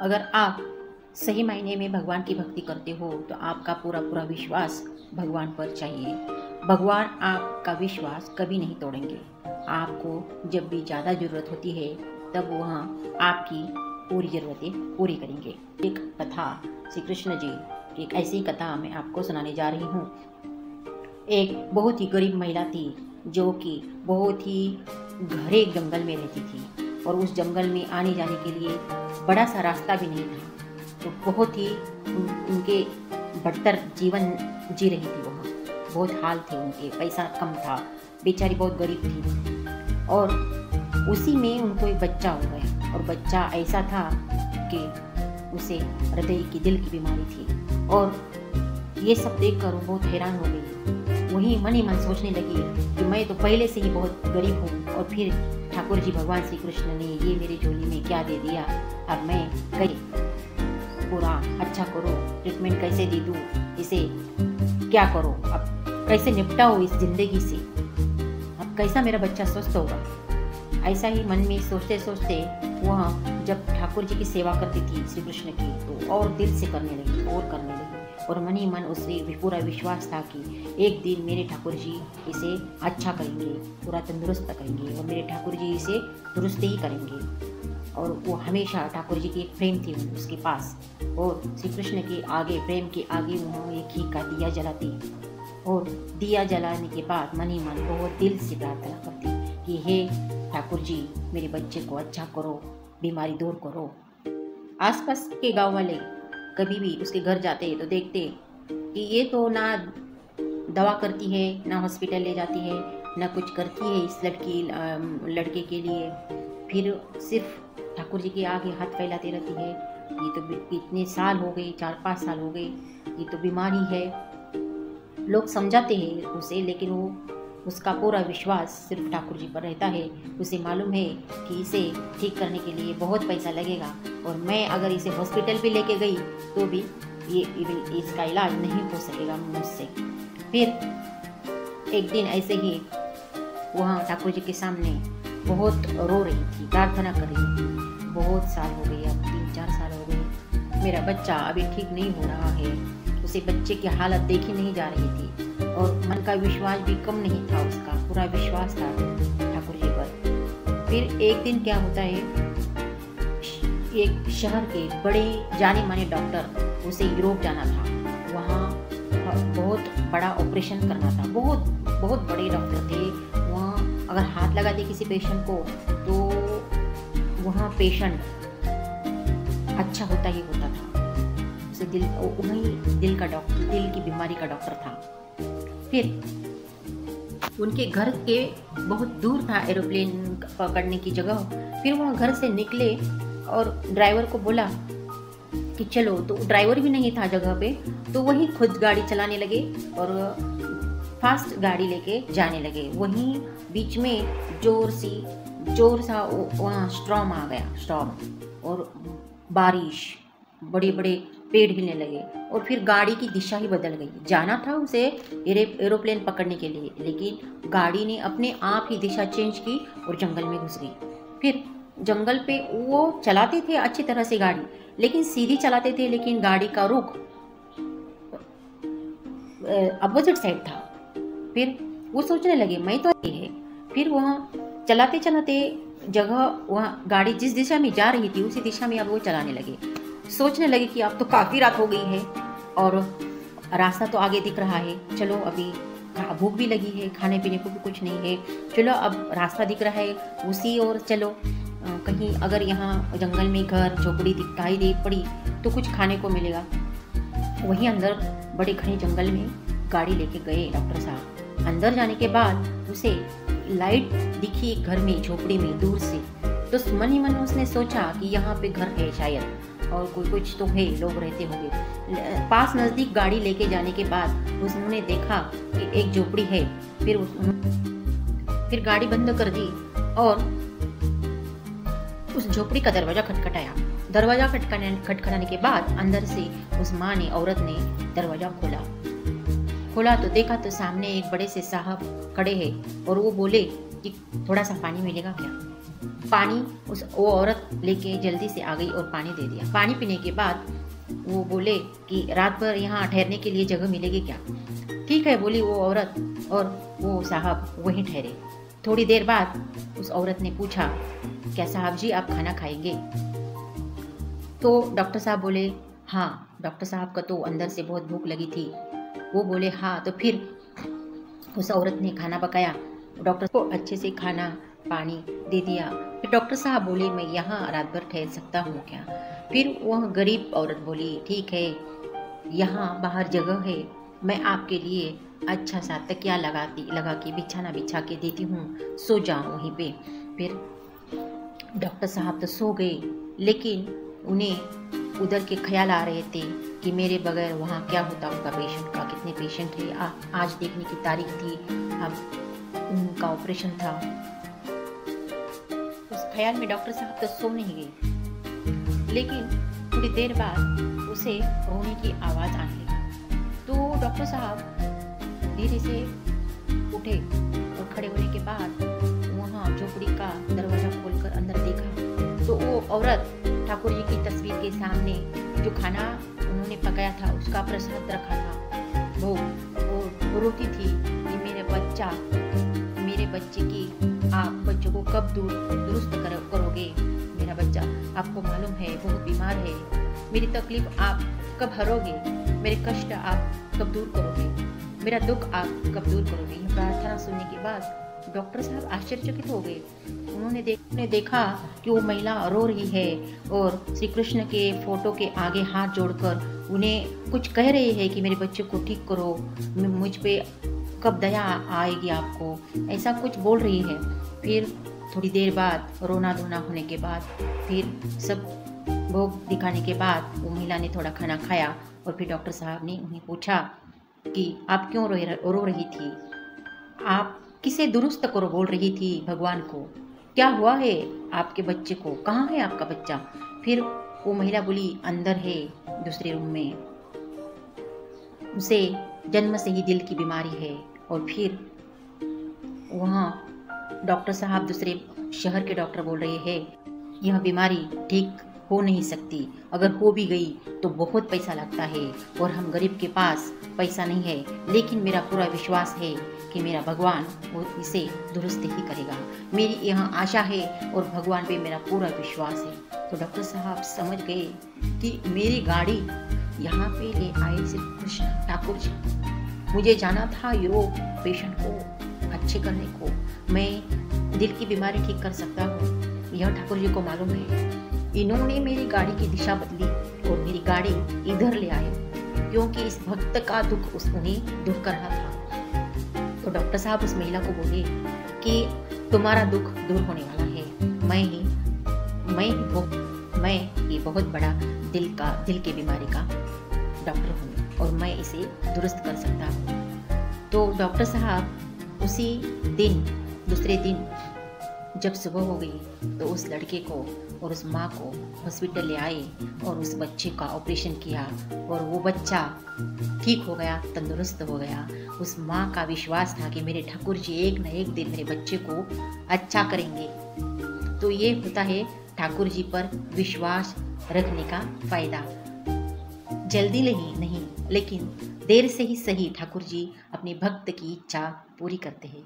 अगर आप सही मायने में भगवान की भक्ति करते हो तो आपका पूरा पूरा विश्वास भगवान पर चाहिए। भगवान आपका विश्वास कभी नहीं तोड़ेंगे। आपको जब भी ज़्यादा ज़रूरत होती है तब वह आपकी पूरी ज़रूरतें पूरी करेंगे। एक कथा श्री कृष्ण जी की एक ऐसी कथा मैं आपको सुनाने जा रही हूँ। एक बहुत ही गरीब महिला थी जो कि बहुत ही गहरे जंगल में रहती थी और उस जंगल में आने जाने के लिए बड़ा सा रास्ता भी नहीं था। तो बहुत ही उनके बदतर जीवन जी रही थी। वहाँ बहुत हाल थे उनके, पैसा कम था, बेचारी बहुत गरीब थी। और उसी में उनको एक बच्चा हो गया और बच्चा ऐसा था कि उसे हृदय की दिल की बीमारी थी। और ये सब देखकर वो बहुत हैरान हो गई। वही मन ही मन सोचने लगी कि मैं तो पहले से ही बहुत गरीब हूँ और फिर ठाकुर जी भगवान श्री कृष्ण ने ये मेरी झोली में क्या दे दिया। अब मैं पूरा अच्छा करो, ट्रीटमेंट कैसे दे दूँ, इसे क्या करो, अब कैसे निपटाओ इस जिंदगी से, अब कैसा मेरा बच्चा स्वस्थ होगा। ऐसा ही मन में सोचते सोचते वह जब ठाकुर जी की सेवा करती थी श्री कृष्ण की तो और दिल से करने लगी और करने लगी। और मन ही मन उसे पूरा विश्वास था कि एक दिन मेरे ठाकुर जी इसे अच्छा करेंगे, पूरा तंदुरुस्त करेंगे और मेरे ठाकुर जी इसे दुरुस्त ही करेंगे। और वो हमेशा ठाकुर जी की एक प्रेम थी उसके पास और श्री कृष्ण के आगे, प्रेम के आगे वो एक घी का दिया जलाती और दिया जलाने के बाद मन ही मन बहुत दिल से प्रार्थना करती कि हे ठाकुर जी मेरे बच्चे को अच्छा करो, बीमारी दूर करो। आसपास के गांव वाले कभी भी उसके घर जाते तो देखते कि ये तो ना दवा करती है, ना हॉस्पिटल ले जाती है, ना कुछ करती है इस लड़के के लिए, फिर सिर्फ ठाकुर जी के आगे हाथ फैलाती रहती है। ये तो इतने साल हो गए, 4-5 साल हो गए, ये तो बीमारी है। लोग समझाते हैं उसे, लेकिन वो उसका पूरा विश्वास सिर्फ ठाकुर जी पर रहता है। उसे मालूम है कि इसे ठीक करने के लिए बहुत पैसा लगेगा और मैं अगर इसे हॉस्पिटल भी लेके गई तो भी ये इसका इलाज नहीं हो सकेगा मुझसे। फिर एक दिन ऐसे ही वहाँ ठाकुर जी के सामने बहुत रो रही थी, प्रार्थना कर रही थी। बहुत साल हो गए, अब 3-4 साल हो गए, मेरा बच्चा अभी ठीक नहीं हो रहा है। उसे बच्चे की हालत देखी नहीं जा रही थी और मन का विश्वास भी कम नहीं था, उसका पूरा विश्वास था ठाकुर जी पर। फिर एक दिन क्या होता है, एक शहर के बड़े जाने माने डॉक्टर, उसे यूरोप जाना था, वहाँ बहुत बड़ा ऑपरेशन करना था। बहुत बहुत बड़े डॉक्टर थे वहाँ। अगर हाथ लगाते किसी पेशेंट को तो वहाँ पेशेंट अच्छा होता ही होता था। उसे वही दिल की बीमारी का डॉक्टर था। फिर उनके घर के बहुत दूर था एरोप्लेन पकड़ने की जगह। फिर वह घर से निकले और ड्राइवर को बोला कि चलो, तो ड्राइवर भी नहीं था जगह पे, तो वही खुद गाड़ी चलाने लगे और फास्ट गाड़ी लेके जाने लगे। वहीं बीच में जोर सा वहाँ स्टॉर्म आ गया, स्टॉर्म और बारिश, बड़े बड़े पेड़ हिलने लगे और फिर गाड़ी की दिशा ही बदल गई। जाना था उसे एरोप्लेन पकड़ने के लिए, लेकिन गाड़ी ने अपने आप ही दिशा चेंज की और जंगल में घुस गई। फिर जंगल पे वो चलाते थे अच्छी तरह से गाड़ी, लेकिन सीधी चलाते थे, लेकिन गाड़ी का रुख अपोजिट साइड था। फिर वो सोचने लगे मैं तो ये है। फिर वहाँ चलाते चलाते जगह, वहाँ गाड़ी जिस दिशा में जा रही थी उसी दिशा में अब वो चलाने लगे। सोचने लगे कि अब तो काफ़ी रात हो गई है और रास्ता तो आगे दिख रहा है, चलो अभी भूख भी लगी है, खाने पीने को भी कुछ नहीं है, चलो अब रास्ता दिख रहा है उसी और चलो, कहीं अगर यहाँ जंगल में घर झोपड़ी दिखाई दे पड़ी तो कुछ खाने को मिलेगा। वहीं अंदर बड़े घने जंगल में गाड़ी लेके गए डॉक्टर साहब। अंदर जाने के बाद उसे लाइट दिखी घर में, झोपड़ी में दूर से। तो मन ही मन उसने सोचा कि यहाँ पे घर है शायद और कुछ तो है, लोग रहते होंगे। पास नज़दीक गाड़ी लेके जाने के बाद उसने देखा कि एक झोपड़ी है। फिर गाड़ी बंद कर दी और उस झोपड़ी का दरवाजा खटखटाया। दरवाजा खटखटाने के बाद अंदर से उस माँ ने, औरत ने दरवाजा खोला तो देखा तो सामने एक बड़े से साहब खड़े हैं और वो बोले कि थोड़ा सा पानी मिलेगा क्या। पानी वो औरत लेके जल्दी से आ गई और पानी दे दिया। पानी पीने के बाद वो बोले कि रात भर यहाँ ठहरने के लिए जगह मिलेगी क्या? ठीक है बोली वो औरत, और वो साहब वहीं ठहरे। थोड़ी देर बाद उस औरत ने पूछा, क्या साहब जी आप खाना खाएंगे? तो डॉक्टर साहब बोले हाँ। डॉक्टर साहब का तो अंदर से बहुत भूख लगी थी। वो बोले हाँ। तो फिर उस औरत ने खाना पकाया, डॉक्टर को अच्छे से खाना पानी दे दिया। फिर डॉक्टर साहब बोले मैं यहाँ रात भर ठहर सकता हूँ क्या? फिर वह गरीब औरत बोली ठीक है, यहाँ बाहर जगह है, मैं आपके लिए अच्छा सा तकिया लगा के बिछाना बिछा के देती हूँ, सो जाओ वहीं पे। फिर डॉक्टर साहब तो सो गए, लेकिन उन्हें उधर के ख्याल आ रहे थे कि मेरे बगैर वहाँ क्या होता उनका पेशेंट का, कितने पेशेंट है, आज देखने की तारीख थी, अब उनका ऑपरेशन था। उस ख्याल में डॉक्टर साहब तो सो नहीं गए, लेकिन थोड़ी देर बाद उसे रोने की आवाज़ आने लगी। तो डॉक्टर साहब धीरे से उठे और खड़े होने के बाद वहाँ झोपड़ी का दरवाज़ा खोलकर अंदर देखा तो वो औरत ठाकुर जी की तस्वीर के सामने जो खाना उन्होंने पकाया था उसका प्रसाद रखा था, वो रोती थी कि मेरे बच्चे की आप बच्चों को कब दुरुस्त करोगे? मेरा बच्चा आपको मालूम है बहुत बीमार है, मेरी तकलीफ आप कब हरोगे? मेरे कष्ट आप कब दूर करोगे? मेरा दुख आप कब दूर करोगे? यह प्रार्थना सुनने के बाद डॉक्टर साहब आश्चर्यचकित हो गए। उन्होंने देखा कि वो महिला रो रही है और श्री कृष्ण के फोटो के आगे हाथ जोड़कर उन्हें कुछ कह रही है कि मेरे बच्चे को ठीक करो, मुझ पे कब दया आएगी आपको, ऐसा कुछ बोल रही है। फिर थोड़ी देर बाद रोना धोना होने के बाद फिर सब भोग दिखाने के बाद वो महिला ने थोड़ा खाना खाया और फिर डॉक्टर साहब ने उन्हें पूछा कि आप क्यों रो रही थी? आप किसे दुरुस्त करो बोल रही थी भगवान को? क्या हुआ है आपके बच्चे को? कहाँ है आपका बच्चा? फिर वो महिला बोली अंदर है दूसरे रूम में, उसे जन्म से ही दिल की बीमारी है। और फिर वहाँ डॉक्टर साहब दूसरे शहर के डॉक्टर बोल रहे हैं यह बीमारी ठीक हो नहीं सकती, अगर हो भी गई तो बहुत पैसा लगता है और हम गरीब के पास पैसा नहीं है, लेकिन मेरा पूरा विश्वास है कि मेरा भगवान वो इसे दुरुस्त ही करेगा। मेरी यहाँ आशा है और भगवान पे मेरा पूरा विश्वास है। तो डॉक्टर साहब समझ गए कि मेरी गाड़ी यहाँ पे ले आए श्री कृष्ण ठाकुर जी। मुझे जाना था यूरोप पेशेंट को अच्छे करने को, मैं दिल की बीमारी ठीक कर सकता हूँ, यह ठाकुर जी को मालूम है। इन्होंने मेरी गाड़ी की दिशा बदली और मेरी गाड़ी इधर ले आए, क्योंकि इस भक्त का दुख उन्हें दुख कर रहा था। तो डॉक्टर साहब उस महिला को बोले कि तुम्हारा दुख दूर होने वाला है, मैं ये बहुत बड़ा दिल की बीमारी का डॉक्टर हूँ और मैं इसे दुरुस्त कर सकता हूँ। तो डॉक्टर साहब उसी दिन दूसरे दिन जब सुबह हो गई तो उस लड़के को और उस माँ को हॉस्पिटल ले आए और उस बच्चे का ऑपरेशन किया और वो बच्चा ठीक हो गया, तंदुरुस्त हो गया। उस माँ का विश्वास था कि मेरे ठाकुर जी एक न एक दिन मेरे बच्चे को अच्छा करेंगे। तो ये होता है ठाकुर जी पर विश्वास रखने का फायदा। जल्दी नहीं, लेकिन देर से ही सही ठाकुर जी अपने भक्त की इच्छा पूरी करते हैं।